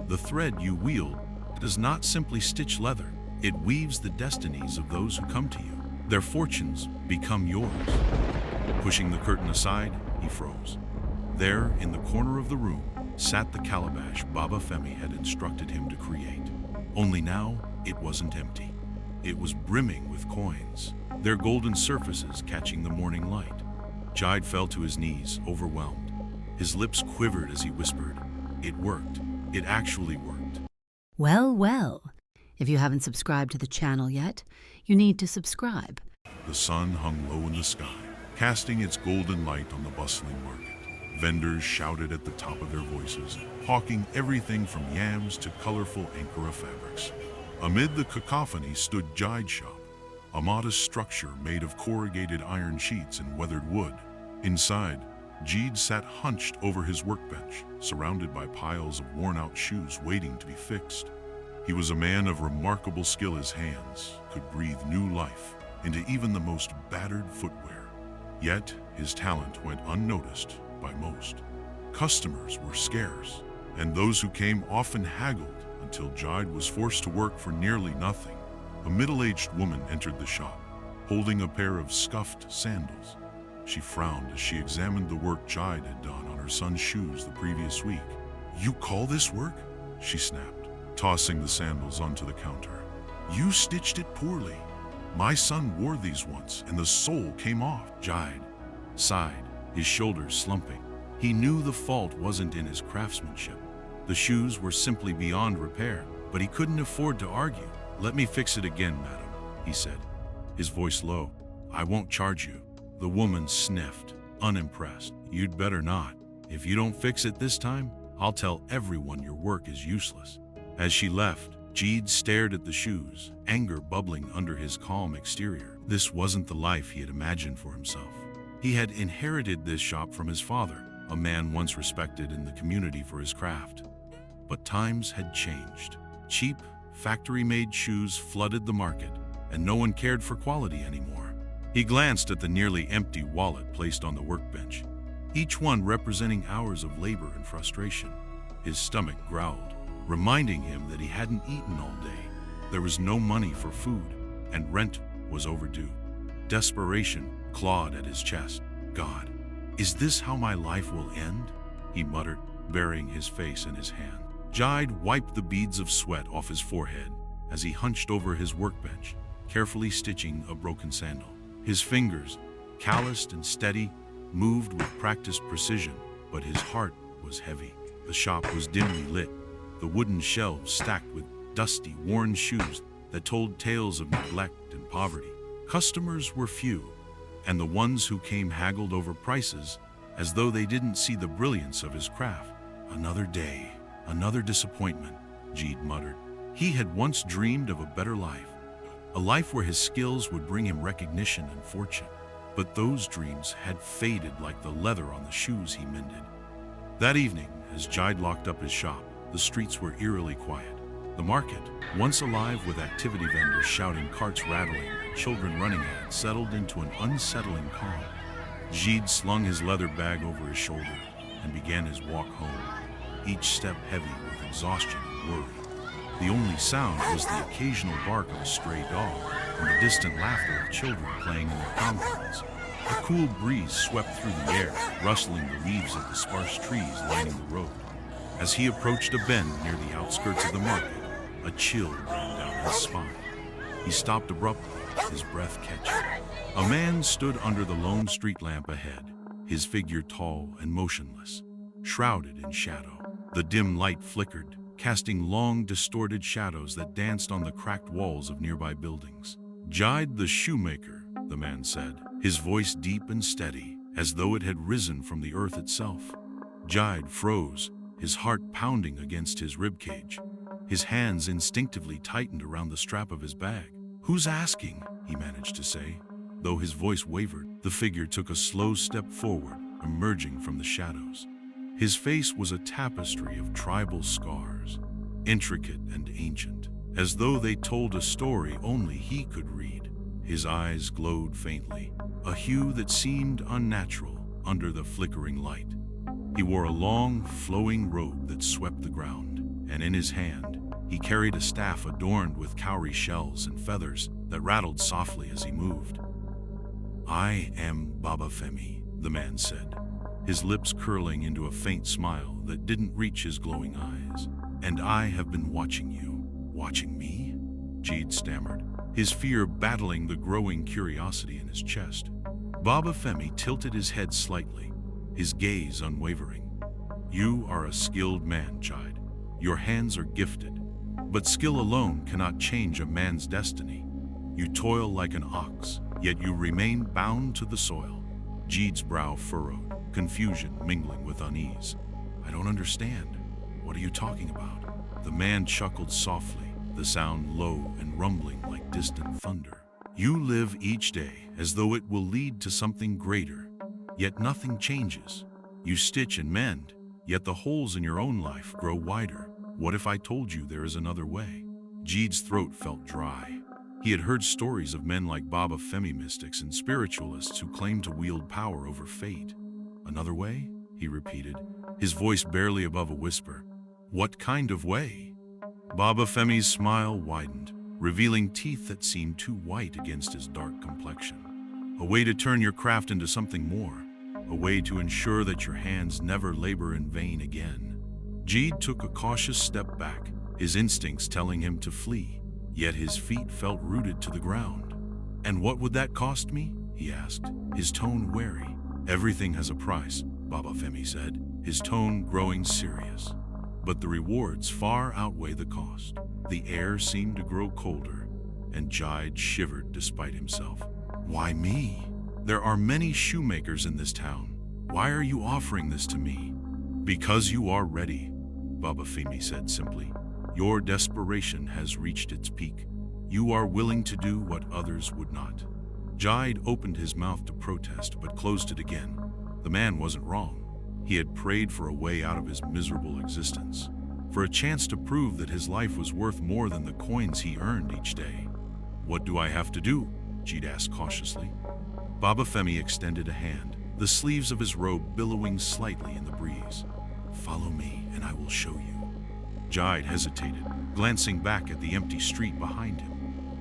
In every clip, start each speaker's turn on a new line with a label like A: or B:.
A: The thread you wield does not simply stitch leather. It weaves the destinies of those who come to you. Their fortunes become yours. Pushing the curtain aside, he froze. There, in the corner of the room, sat the calabash Baba Femi had instructed him to create. Only now, it wasn't empty. It was brimming with coins, their golden surfaces catching the morning light. Jide fell to his knees, overwhelmed. His lips quivered as he whispered, "It worked. It actually worked."
B: Well, well. If you haven't subscribed to the channel yet, you need to subscribe.
A: The sun hung low in the sky, casting its golden light on the bustling market. Vendors shouted at the top of their voices, hawking everything from yams to colorful Ankara fabrics. Amid the cacophony stood Jide's shop, a modest structure made of corrugated iron sheets and weathered wood. Inside, Jide sat hunched over his workbench, surrounded by piles of worn-out shoes waiting to be fixed. He was a man of remarkable skill. His hands could breathe new life into even the most battered footwear. Yet, his talent went unnoticed by most. Customers were scarce, and those who came often haggled until Jide was forced to work for nearly nothing. A middle-aged woman entered the shop, holding a pair of scuffed sandals. She frowned as she examined the work Jide had done on her son's shoes the previous week. "You call this work?" she snapped, tossing the sandals onto the counter. "You stitched it poorly. My son wore these once, and the sole came off." Jide sighed, his shoulders slumping. He knew the fault wasn't in his craftsmanship. The shoes were simply beyond repair, but he couldn't afford to argue. "Let me fix it again, madam," he said, his voice low. "I won't charge you." The woman sniffed, unimpressed. "You'd better not. If you don't fix it this time, I'll tell everyone your work is useless." As she left, Jide stared at the shoes, anger bubbling under his calm exterior. This wasn't the life he had imagined for himself. He had inherited this shop from his father, a man once respected in the community for his craft. But times had changed. Cheap, factory-made shoes flooded the market, and no one cared for quality anymore. He glanced at the nearly empty wallet placed on the workbench, each one representing hours of labor and frustration. His stomach growled, reminding him that he hadn't eaten all day. There was no money for food, and rent was overdue. Desperation clawed at his chest. "God, is this how my life will end?" he muttered, burying his face in his hand. Jide wiped the beads of sweat off his forehead as he hunched over his workbench, carefully stitching a broken sandal. His fingers, calloused and steady, moved with practiced precision, but his heart was heavy. The shop was dimly lit, the wooden shelves stacked with dusty, worn shoes that told tales of neglect and poverty. Customers were few, and the ones who came haggled over prices as though they didn't see the brilliance of his craft. "Another day, another disappointment," Jide muttered. He had once dreamed of a better life, a life where his skills would bring him recognition and fortune. But those dreams had faded like the leather on the shoes he mended. That evening, as Jide locked up his shop, the streets were eerily quiet. The market, once alive with activity vendors shouting, carts rattling, and children running had settled into an unsettling calm. Jide slung his leather bag over his shoulder and began his walk home, each step heavy with exhaustion and worry. The only sound was the occasional bark of a stray dog and the distant laughter of children playing in their compounds. A cool breeze swept through the air, rustling the leaves of the sparse trees lining the road. As he approached a bend near the outskirts of the market, a chill ran down his spine. He stopped abruptly, his breath catching. A man stood under the lone street lamp ahead, his figure tall and motionless, shrouded in shadow. The dim light flickered, casting long, distorted shadows that danced on the cracked walls of nearby buildings. "Jide the shoemaker," the man said, his voice deep and steady, as though it had risen from the earth itself. Jide froze, his heart pounding against his ribcage. His hands instinctively tightened around the strap of his bag. "Who's asking?" he managed to say. Though his voice wavered, the figure took a slow step forward, emerging from the shadows. His face was a tapestry of tribal scars, intricate and ancient, as though they told a story only he could read. His eyes glowed faintly, a hue that seemed unnatural under the flickering light. He wore a long, flowing robe that swept the ground, and in his hand, he carried a staff adorned with cowrie shells and feathers that rattled softly as he moved. "I am Baba Femi," the man said, his lips curling into a faint smile that didn't reach his glowing eyes. "And I have been watching you." "Watching me?" Jide stammered, his fear battling the growing curiosity in his chest. Baba Femi tilted his head slightly, his gaze unwavering. "You are a skilled man, Jide. Your hands are gifted, but skill alone cannot change a man's destiny. You toil like an ox, yet you remain bound to the soil." Jide's brow furrowed, confusion mingling with unease. "I don't understand. What are you talking about?" The man chuckled softly, the sound low and rumbling like distant thunder. "You live each day as though it will lead to something greater, yet nothing changes. You stitch and mend, yet the holes in your own life grow wider. What if I told you there is another way?" Jide's throat felt dry. He had heard stories of men like Baba Femi mystics and spiritualists who claimed to wield power over fate. "Another way?" he repeated, his voice barely above a whisper. "What kind of way?" Baba Femi's smile widened, revealing teeth that seemed too white against his dark complexion. "A way to turn your craft into something more. A way to ensure that your hands never labor in vain again." Jide took a cautious step back, his instincts telling him to flee, yet his feet felt rooted to the ground. "And what would that cost me?" he asked, his tone wary. "Everything has a price," Baba Femi said, his tone growing serious. "But the rewards far outweigh the cost." The air seemed to grow colder, and Jide shivered despite himself. "Why me? There are many shoemakers in this town. Why are you offering this to me?" "Because you are ready," Baba Femi said simply. "Your desperation has reached its peak. You are willing to do what others would not." Jide opened his mouth to protest, but closed it again. The man wasn't wrong. He had prayed for a way out of his miserable existence, for a chance to prove that his life was worth more than the coins he earned each day. "What do I have to do?" Jide asked cautiously. Baba Femi extended a hand, the sleeves of his robe billowing slightly in the breeze. "Follow me, and I will show you." Jide hesitated, glancing back at the empty street behind him.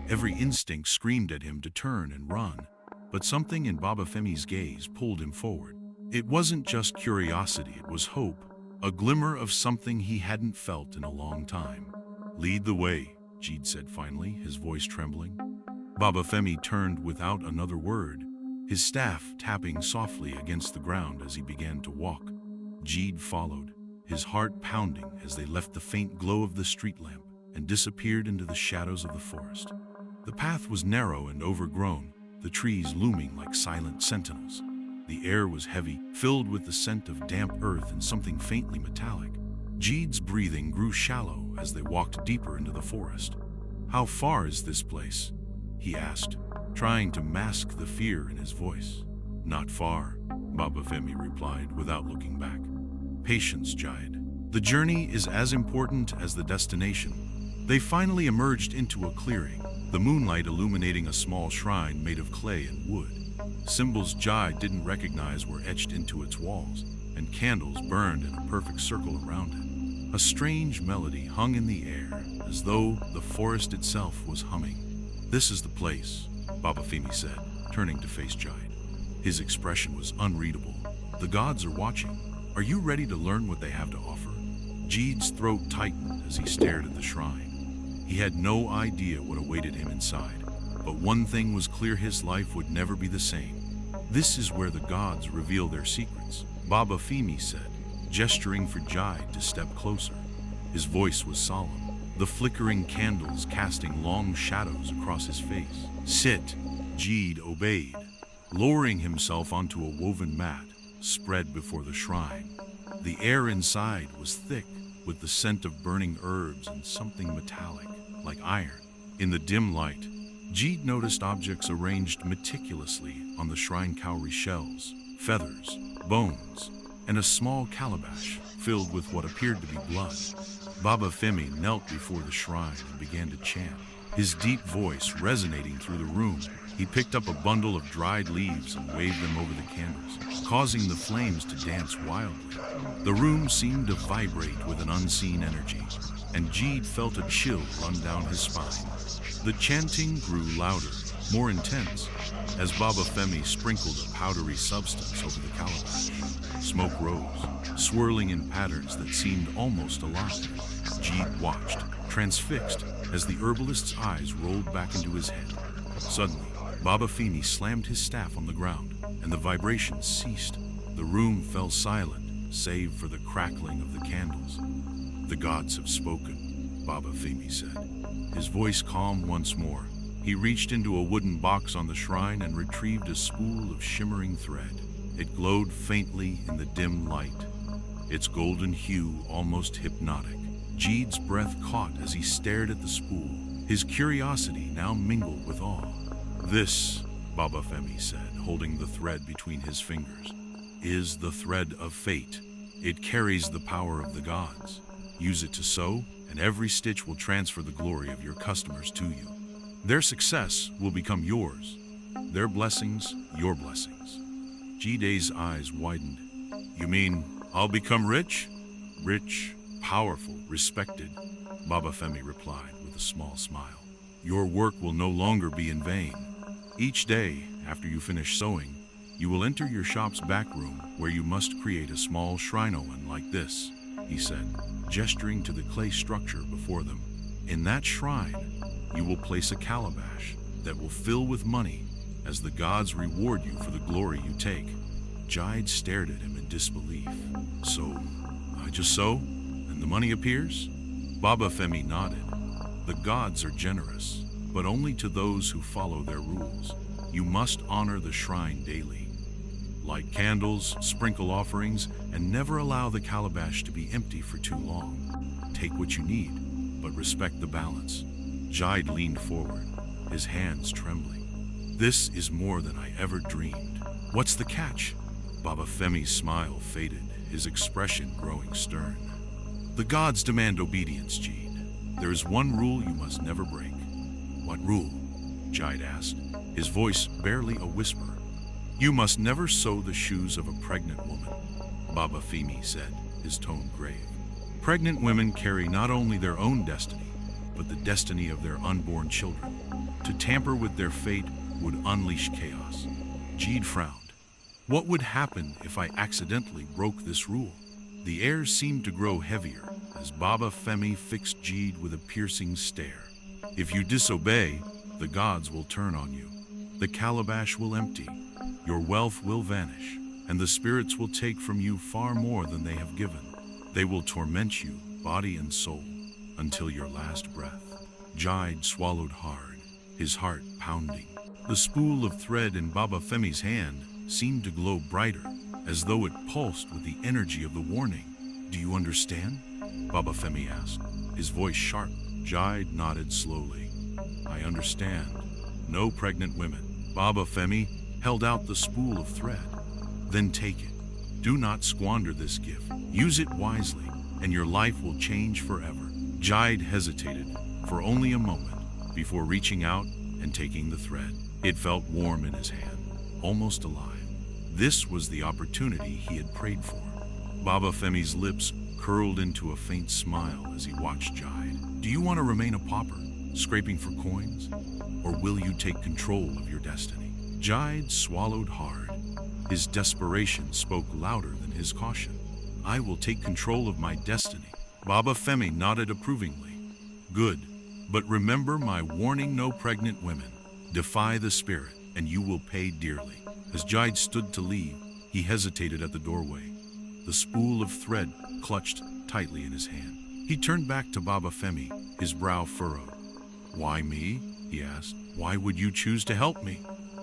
A: Every instinct screamed at him to turn and run, but something in Baba Femi's gaze pulled him forward. It wasn't just curiosity, it was hope, a glimmer of something he hadn't felt in a long time. "Lead the way," Jide said finally, his voice trembling. Baba Femi turned without another word, his staff tapping softly against the ground as he began to walk. Jide followed, his heart pounding as they left the faint glow of the street lamp and disappeared into the shadows of the forest. The path was narrow and overgrown, the trees looming like silent sentinels. The air was heavy, filled with the scent of damp earth and something faintly metallic. Jide's breathing grew shallow as they walked deeper into the forest. "How far is this place?" he asked, trying to mask the fear in his voice. "Not far," Baba Femi replied without looking back. "Patience, Jide. The journey is as important as the destination." They finally emerged into a clearing, the moonlight illuminating a small shrine made of clay and wood. Symbols Jide didn't recognize were etched into its walls, and candles burned in a perfect circle around it. A strange melody hung in the air, as though the forest itself was humming. "This is the place," Baba Femi said, turning to face Jide. His expression was unreadable. "The gods are watching. Are you ready to learn what they have to offer?" Jide's throat tightened as he stared at the shrine. He had no idea what awaited him inside, but one thing was clear: his life would never be the same. "This is where the gods reveal their secrets," Baba Femi said, gesturing for Jide to step closer. His voice was solemn, the flickering candles casting long shadows across his face. "Sit," Jide obeyed, lowering himself onto a woven mat spread before the shrine. The air inside was thick, with the scent of burning herbs and something metallic, like iron. In the dim light, Jide noticed objects arranged meticulously on the shrine: cowrie shells, feathers, bones, and a small calabash filled with what appeared to be blood. Baba Femi knelt before the shrine and began to chant, his deep voice resonating through the room. He picked up a bundle of dried leaves and waved them over the candles, causing the flames to dance wildly. The room seemed to vibrate with an unseen energy, and Jide felt a chill run down his spine. The chanting grew louder, more intense, as Baba Femi sprinkled a powdery substance over the calabash. Smoke rose, swirling in patterns that seemed almost alive. Jide watched, transfixed, as the herbalist's eyes rolled back into his head. Suddenly, Baba Femi slammed his staff on the ground, and the vibrations ceased. The room fell silent, save for the crackling of the candles. "The gods have spoken," Baba Femi said, his voice calm once more. He reached into a wooden box on the shrine and retrieved a spool of shimmering thread. It glowed faintly in the dim light, its golden hue almost hypnotic. Jide's breath caught as he stared at the spool, his curiosity now mingled with awe. "This," Baba Femi said, holding the thread between his fingers, "is the thread of fate. It carries the power of the gods. Use it to sew, and every stitch will transfer the glory of your customers to you. Their success will become yours, their blessings your blessings." Jide's eyes widened. "You mean I'll become rich?" "Rich, powerful, respected," Baba Femi replied with a small smile. "Your work will no longer be in vain. Each day, after you finish sewing, you will enter your shop's back room where you must create a small shrine like this," he said, gesturing to the clay structure before them. "In that shrine, you will place a calabash that will fill with money as the gods reward you for the glory you take." Jide stared at him in disbelief. "So, I just sew, and the money appears?" Baba Femi nodded. "The gods are generous, but only to those who follow their rules. You must honor the shrine daily. Light candles, sprinkle offerings, and never allow the calabash to be empty for too long. Take what you need, but respect the balance." Jide leaned forward, his hands trembling. "This is more than I ever dreamed. What's the catch?" Baba Femi's smile faded, his expression growing stern. "The gods demand obedience, Jide. There is one rule you must never break." "What rule?" Jide asked, his voice barely a whisper. "You must never sew the shoes of a pregnant woman," Baba Femi said, his tone grave. "Pregnant women carry not only their own destiny, but the destiny of their unborn children. To tamper with their fate would unleash chaos." Jide frowned. "What would happen if I accidentally broke this rule?" The air seemed to grow heavier as Baba Femi fixed Jide with a piercing stare. "If you disobey, the gods will turn on you. The calabash will empty, your wealth will vanish, and the spirits will take from you far more than they have given. They will torment you, body and soul, until your last breath." Jide swallowed hard, his heart pounding. The spool of thread in Baba Femi's hand seemed to glow brighter, as though it pulsed with the energy of the warning. "Do you understand?" Baba Femi asked, his voice sharp. Jide nodded slowly. "I understand. No pregnant women." Baba Femi held out the spool of thread. "Then take it. Do not squander this gift. Use it wisely, and your life will change forever." Jide hesitated for only a moment before reaching out and taking the thread. It felt warm in his hand, almost alive. This was the opportunity he had prayed for. Baba Femi's lips curled into a faint smile as he watched Jide. "Do you want to remain a pauper, scraping for coins? Or will you take control of your destiny?" Jide swallowed hard. His desperation spoke louder than his caution. "I will take control of my destiny." Baba Femi nodded approvingly. "Good, but remember my warning, no pregnant women. Defy the spirit, and you will pay dearly." As Jide stood to leave, he hesitated at the doorway, the spool of thread clutched tightly in his hand. He turned back to Baba Femi, his brow furrowed. "Why me?" he asked. "Why would you choose to help me?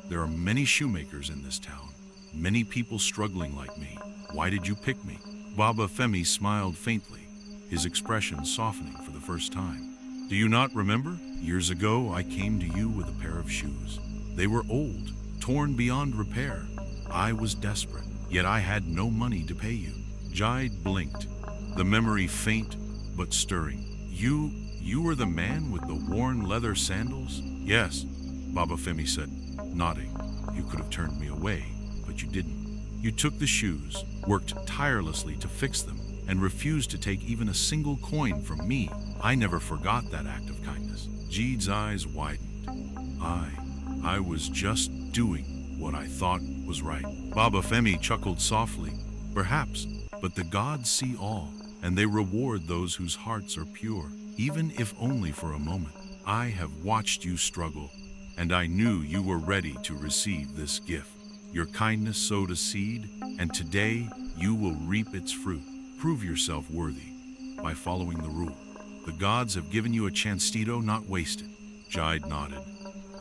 A: There are many shoemakers in this town, many people struggling like me. Why did you pick me?" Baba Femi smiled faintly, his expression softening for the first time. "Do you not remember? Years ago, I came to you with a pair of shoes. They were old, torn beyond repair. I was desperate, yet I had no money to pay you." Jide blinked, the memory faint but stirring. You were the man with the worn leather sandals?" "Yes," Baba Femi said, nodding. "You could have turned me away, but you didn't. You took the shoes, worked tirelessly to fix them, and refused to take even a single coin from me. I never forgot that act of kindness." Jide's eyes widened. I was just doing what I thought was right." Baba Femi chuckled softly. "Perhaps, but the gods see all, and they reward those whose hearts are pure, even if only for a moment. I have watched you struggle, and I knew you were ready to receive this gift. Your kindness sowed a seed, and today you will reap its fruit. Prove yourself worthy by following the rule. The gods have given you a chance, Tito, not wasted." Jide nodded,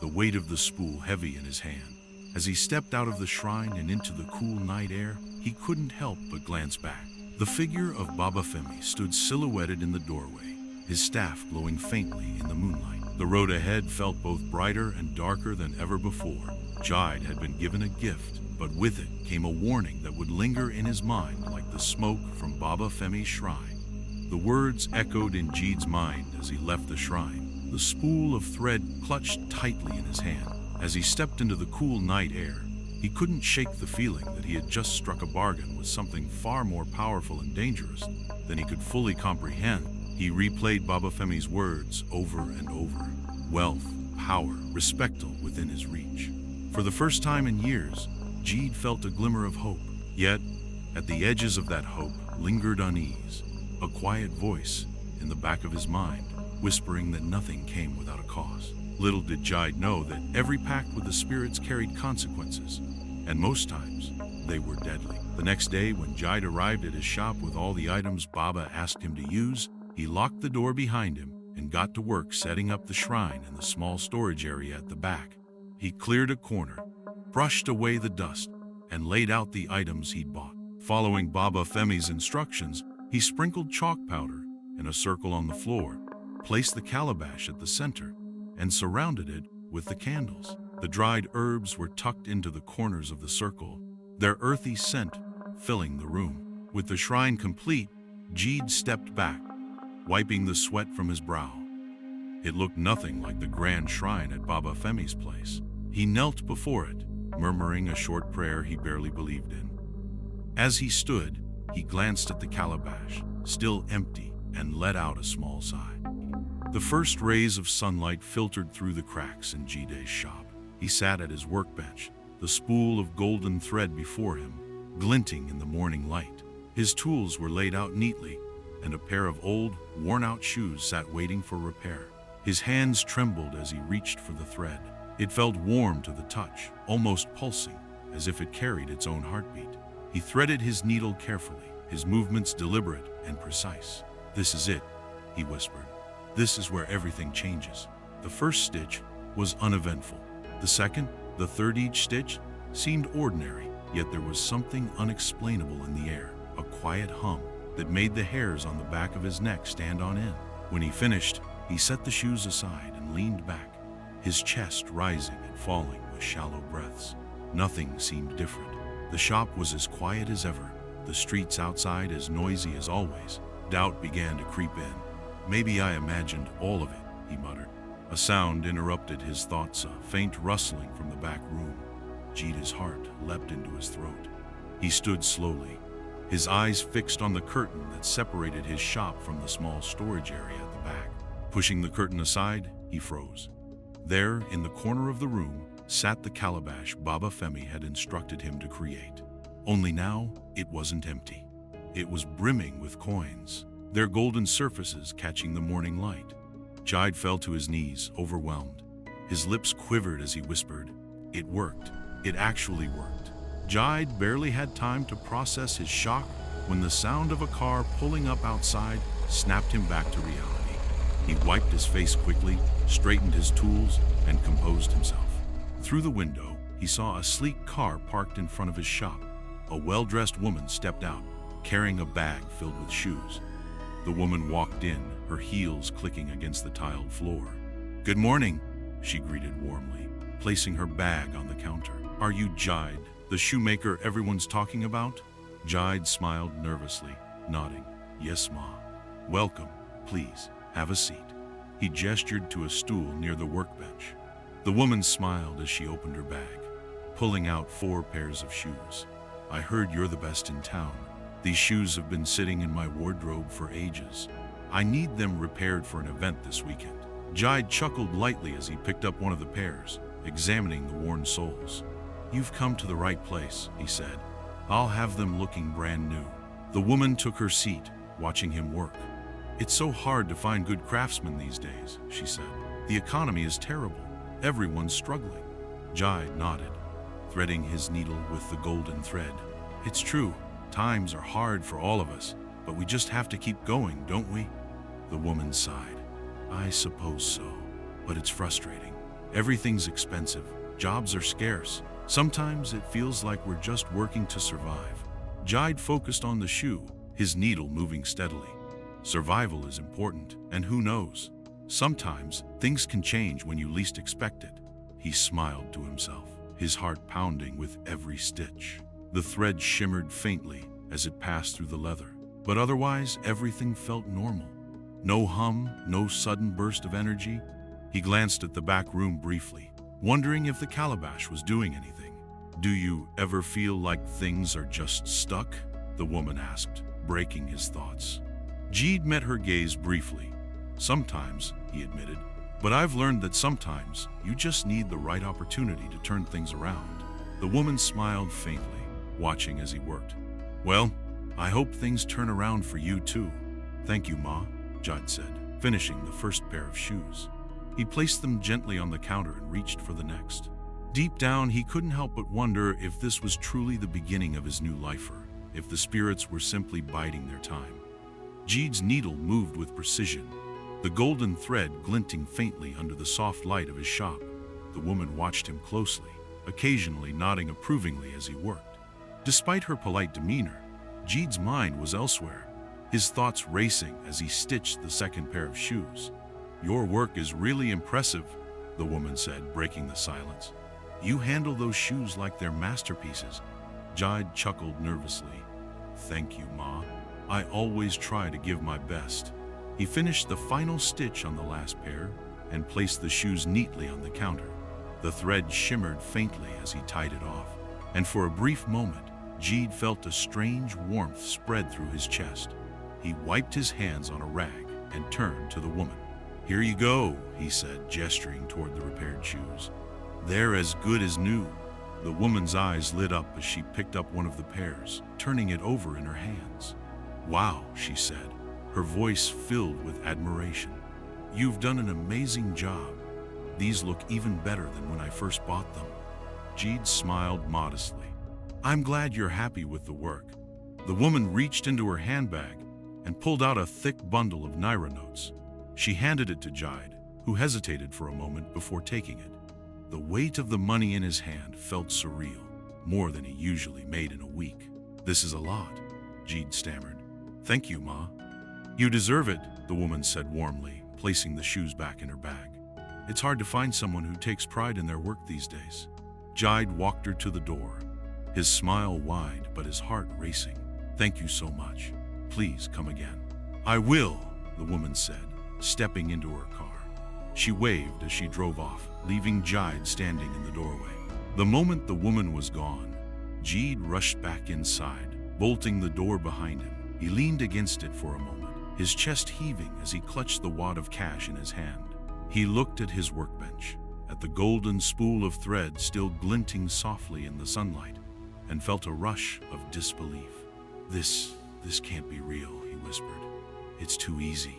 A: the weight of the spool heavy in his hand. As he stepped out of the shrine and into the cool night air, he couldn't help but glance back. The figure of Baba Femi stood silhouetted in the doorway, his staff glowing faintly in the moonlight. The road ahead felt both brighter and darker than ever before. Jide had been given a gift, but with it came a warning that would linger in his mind like the smoke from Baba Femi's shrine. The words echoed in Jide's mind as he left the shrine, the spool of thread clutched tightly in his hand. As he stepped into the cool night air, he couldn't shake the feeling that he had just struck a bargain with something far more powerful and dangerous than he could fully comprehend. He replayed Baba Femi's words over and over. Wealth, power, respect within his reach. For the first time in years, Jide felt a glimmer of hope. Yet, at the edges of that hope lingered unease, a quiet voice in the back of his mind, whispering that nothing came without a cost. Little did Jide know that every pact with the spirits carried consequences, and most times, they were deadly. The next day, when Jide arrived at his shop with all the items Baba asked him to use, he locked the door behind him and got to work setting up the shrine in the small storage area at the back. He cleared a corner, brushed away the dust, and laid out the items he'd bought. Following Baba Femi's instructions, he sprinkled chalk powder in a circle on the floor, placed the calabash at the center, and surrounded it with the candles. The dried herbs were tucked into the corners of the circle, their earthy scent filling the room. With the shrine complete, Jide stepped back, wiping the sweat from his brow. It looked nothing like the grand shrine at Baba Femi's place. He knelt before it, murmuring a short prayer he barely believed in. As he stood, he glanced at the calabash, still empty, and let out a small sigh. The first rays of sunlight filtered through the cracks in Jide's shop. He sat at his workbench, the spool of golden thread before him, glinting in the morning light. His tools were laid out neatly, and a pair of old, worn-out shoes sat waiting for repair. His hands trembled as he reached for the thread. It felt warm to the touch, almost pulsing, as if it carried its own heartbeat. He threaded his needle carefully, his movements deliberate and precise. "This is it," he whispered. "This is where everything changes." The first stitch was uneventful. The second, the third, each stitch seemed ordinary, yet there was something unexplainable in the air, a quiet hum that made the hairs on the back of his neck stand on end. When he finished, he set the shoes aside and leaned back, his chest rising and falling with shallow breaths. Nothing seemed different. The shop was as quiet as ever, the streets outside as noisy as always. Doubt began to creep in. "Maybe I imagined all of it," he muttered. A sound interrupted his thoughts, a faint rustling from the back room. Jide's heart leapt into his throat. He stood slowly, his eyes fixed on the curtain that separated his shop from the small storage area at the back. Pushing the curtain aside, he froze. There, in the corner of the room, sat the calabash Baba Femi had instructed him to create. Only now, it wasn't empty. It was brimming with coins, their golden surfaces catching the morning light. Jide fell to his knees, overwhelmed. His lips quivered as he whispered, "It worked. It actually worked." Jide barely had time to process his shock when the sound of a car pulling up outside snapped him back to reality. He wiped his face quickly, straightened his tools, and composed himself. Through the window, he saw a sleek car parked in front of his shop. A well-dressed woman stepped out, carrying a bag filled with shoes. The woman walked in, her heels clicking against the tiled floor. "Good morning," she greeted warmly, placing her bag on the counter. "Are you Jide, the shoemaker everyone's talking about?" Jide smiled nervously, nodding. "Yes, Ma. Welcome. Please, have a seat." He gestured to a stool near the workbench. The woman smiled as she opened her bag, pulling out 4 pairs of shoes. I heard you're the best in town. These shoes have been sitting in my wardrobe for ages. I need them repaired for an event this weekend. Jide chuckled lightly as he picked up one of the pairs, examining the worn soles. You've come to the right place, he said. I'll have them looking brand new. The woman took her seat, watching him work. It's so hard to find good craftsmen these days, she said. The economy is terrible. Everyone's struggling. Jide nodded, threading his needle with the golden thread. It's true, times are hard for all of us, but we just have to keep going, don't we? The woman sighed. I suppose so, but it's frustrating. Everything's expensive. Jobs are scarce. Sometimes it feels like we're just working to survive. Jide focused on the shoe, his needle moving steadily. Survival is important, and who knows? Sometimes things can change when you least expect it. He smiled to himself, his heart pounding with every stitch. The thread shimmered faintly as it passed through the leather, but otherwise everything felt normal. No hum, no sudden burst of energy. He glanced at the back room briefly, wondering if the calabash was doing anything. Do you ever feel like things are just stuck? The woman asked, breaking his thoughts. Jide met her gaze briefly. Sometimes, he admitted, but I've learned that sometimes you just need the right opportunity to turn things around. The woman smiled faintly, watching as he worked. Well, I hope things turn around for you too. Thank you, Ma, Jide said, finishing the first pair of shoes. He placed them gently on the counter and reached for the next. Deep down, he couldn't help but wonder if this was truly the beginning of his new life, or if the spirits were simply biding their time. Jide's needle moved with precision, the golden thread glinting faintly under the soft light of his shop. The woman watched him closely, occasionally nodding approvingly as he worked. Despite her polite demeanor, Jide's mind was elsewhere, his thoughts racing as he stitched the second pair of shoes. Your work is really impressive, the woman said, breaking the silence. You handle those shoes like they're masterpieces. Jide chuckled nervously. Thank you, Ma. I always try to give my best. He finished the final stitch on the last pair and placed the shoes neatly on the counter. The thread shimmered faintly as he tied it off, and for a brief moment, Jide felt a strange warmth spread through his chest. He wiped his hands on a rag and turned to the woman. Here you go, he said, gesturing toward the repaired shoes. They're as good as new. The woman's eyes lit up as she picked up one of the pairs, turning it over in her hands. Wow, she said, her voice filled with admiration. You've done an amazing job. These look even better than when I first bought them. Jide smiled modestly. I'm glad you're happy with the work. The woman reached into her handbag and pulled out a thick bundle of Naira notes. She handed it to Jide, who hesitated for a moment before taking it. The weight of the money in his hand felt surreal, more than he usually made in a week. This is a lot, Jide stammered. Thank you, Ma. You deserve it, the woman said warmly, placing the shoes back in her bag. It's hard to find someone who takes pride in their work these days. Jide walked her to the door, his smile wide but his heart racing. Thank you so much. Please come again. I will, the woman said, stepping into her car. She waved as she drove off, leaving Jide standing in the doorway. The moment the woman was gone, Jide rushed back inside, bolting the door behind him. He leaned against it for a moment, his chest heaving as he clutched the wad of cash in his hand. He looked at his workbench, at the golden spool of thread still glinting softly in the sunlight, and felt a rush of disbelief. This can't be real, he whispered. It's too easy.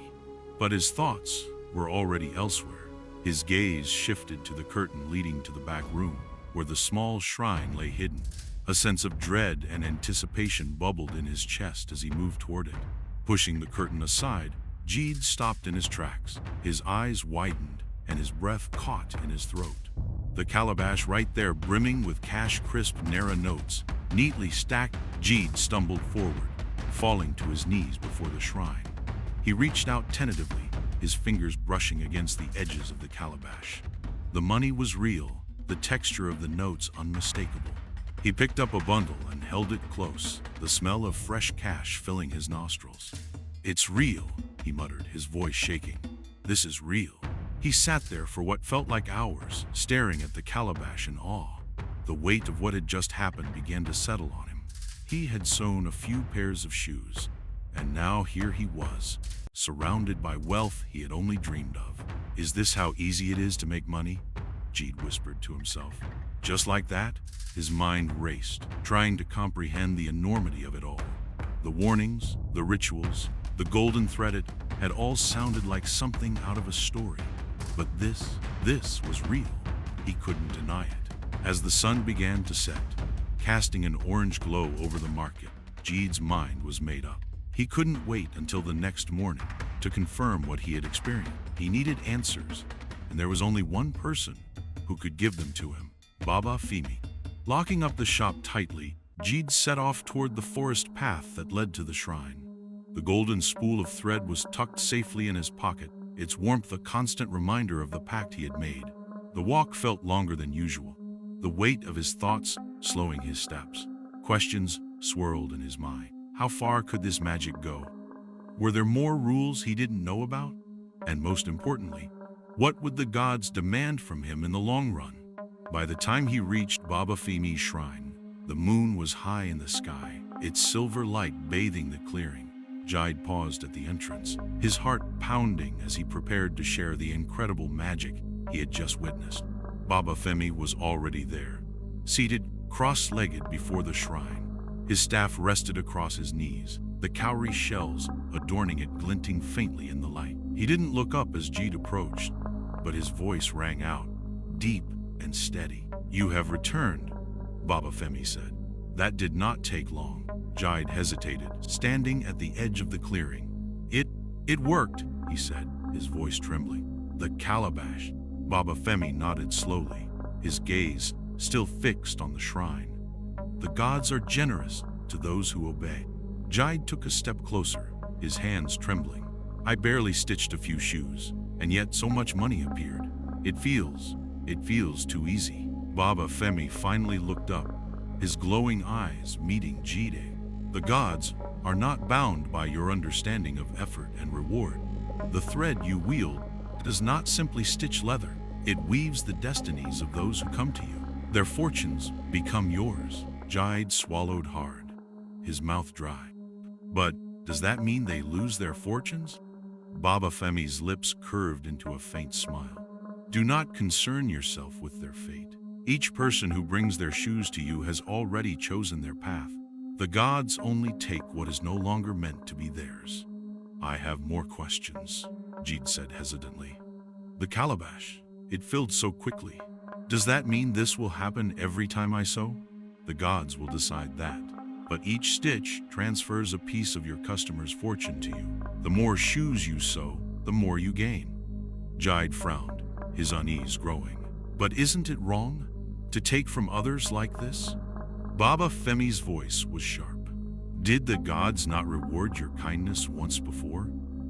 A: But his thoughts were already elsewhere. His gaze shifted to the curtain leading to the back room, where the small shrine lay hidden. A sense of dread and anticipation bubbled in his chest as he moved toward it. Pushing the curtain aside, Jide stopped in his tracks. His eyes widened, and his breath caught in his throat. The calabash right there, brimming with cash-crisp Naira notes, neatly stacked. Jide stumbled forward, falling to his knees before the shrine. He reached out tentatively, his fingers brushing against the edges of the calabash. The money was real, the texture of the notes unmistakable. He picked up a bundle and held it close, the smell of fresh cash filling his nostrils. It's real, he muttered, his voice shaking. This is real. He sat there for what felt like hours, staring at the calabash in awe. The weight of what had just happened began to settle on him. He had sewn a few pairs of shoes, and now here he was, surrounded by wealth he had only dreamed of. Is this how easy it is to make money? Jide whispered to himself. Just like that, his mind raced, trying to comprehend the enormity of it all. The warnings, the rituals, the golden thread, it had all sounded like something out of a story. But this was real. He couldn't deny it. As the sun began to set, casting an orange glow over the market, Jide's mind was made up. He couldn't wait until the next morning to confirm what he had experienced. He needed answers, and there was only one person who could give them to him, Baba Femi. Locking up the shop tightly, Jide set off toward the forest path that led to the shrine. The golden spool of thread was tucked safely in his pocket, its warmth a constant reminder of the pact he had made. The walk felt longer than usual, the weight of his thoughts slowing his steps. Questions swirled in his mind. How far could this magic go? Were there more rules he didn't know about? And most importantly, what would the gods demand from him in the long run? By the time he reached Baba Femi's shrine, the moon was high in the sky, its silver light bathing the clearing. Jide paused at the entrance, his heart pounding as he prepared to share the incredible magic he had just witnessed. Baba Femi was already there, seated cross-legged before the shrine. His staff rested across his knees, the cowrie shells adorning it glinting faintly in the light. He didn't look up as Jide approached, but his voice rang out, deep and steady. You have returned, Baba Femi said. That did not take long. Jide hesitated, standing at the edge of the clearing. It worked, he said, his voice trembling. The calabash. Baba Femi nodded slowly, his gaze still fixed on the shrine. The gods are generous to those who obey. Jide took a step closer, his hands trembling. I barely stitched a few shoes, and yet so much money appeared. It feels too easy. Baba Femi finally looked up, his glowing eyes meeting Jide. The gods are not bound by your understanding of effort and reward. The thread you wield does not simply stitch leather. It weaves the destinies of those who come to you. Their fortunes become yours. Jide swallowed hard, his mouth dry. But does that mean they lose their fortunes? Baba Femi's lips curved into a faint smile. Do not concern yourself with their fate. Each person who brings their shoes to you has already chosen their path. The gods only take what is no longer meant to be theirs. I have more questions, Jide said hesitantly. The calabash, it filled so quickly. Does that mean this will happen every time I sew? The gods will decide that. But each stitch transfers a piece of your customer's fortune to you. The more shoes you sew, the more you gain. Jide frowned, his unease growing. But isn't it wrong to take from others like this? Baba Femi's voice was sharp. Did the gods not reward your kindness once before?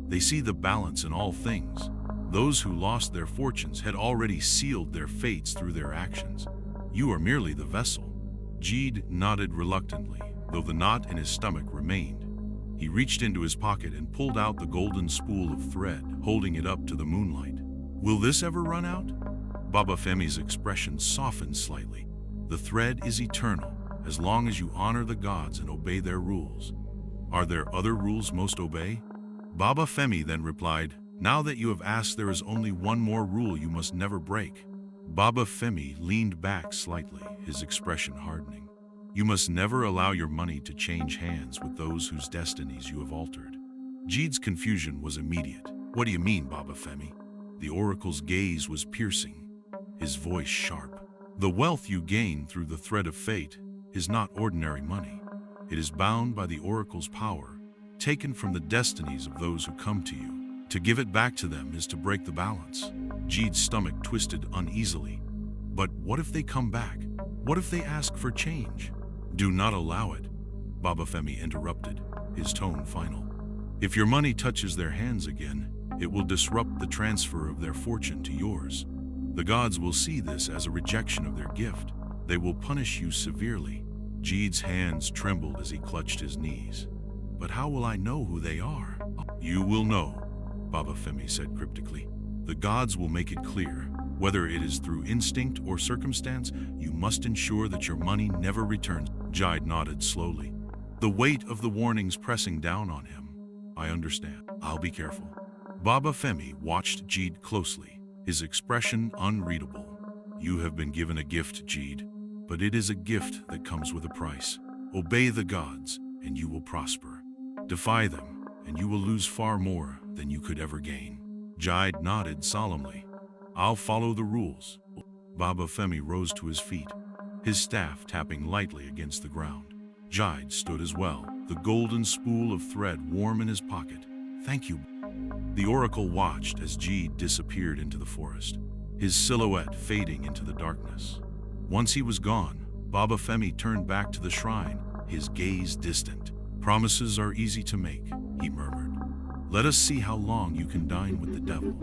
A: They see the balance in all things. Those who lost their fortunes had already sealed their fates through their actions. You are merely the vessel. Jide nodded reluctantly, though the knot in his stomach remained. He reached into his pocket and pulled out the golden spool of thread, holding it up to the moonlight. Will this ever run out? Baba Femi's expression softened slightly. The thread is eternal, as long as you honor the gods and obey their rules. Are there other rules most obey? Baba Femi then replied, Now that you have asked, there is only one more rule you must never break. Baba Femi leaned back slightly, his expression hardening. You must never allow your money to change hands with those whose destinies you have altered. Jide's confusion was immediate. What do you mean, Baba Femi? The oracle's gaze was piercing, his voice sharp. The wealth you gain through the thread of fate is not ordinary money. It is bound by the oracle's power, taken from the destinies of those who come to you. To give it back to them is to break the balance. Jide's stomach twisted uneasily. But what if they come back? What if they ask for change? Do not allow it, Baba Femi interrupted, his tone final. If your money touches their hands again, it will disrupt the transfer of their fortune to yours. The gods will see this as a rejection of their gift. They will punish you severely. Jide's hands trembled as he clutched his knees. But how will I know who they are? You will know, Baba Femi said cryptically. The gods will make it clear. Whether it is through instinct or circumstance, you must ensure that your money never returns. Jide nodded slowly, the weight of the warnings pressing down on him. I understand. I'll be careful. Baba Femi watched Jide closely, his expression unreadable. You have been given a gift, Jide, but it is a gift that comes with a price. Obey the gods, and you will prosper. Defy them, and you will lose far more than you could ever gain. Jide nodded solemnly. I'll follow the rules. Baba Femi rose to his feet, his staff tapping lightly against the ground. Jide stood as well, the golden spool of thread warm in his pocket. Thank you. The oracle watched as Jide disappeared into the forest, his silhouette fading into the darkness. Once he was gone, Baba Femi turned back to the shrine, his gaze distant. Promises are easy to make, he murmured. Let us see how long you can dine with the devil.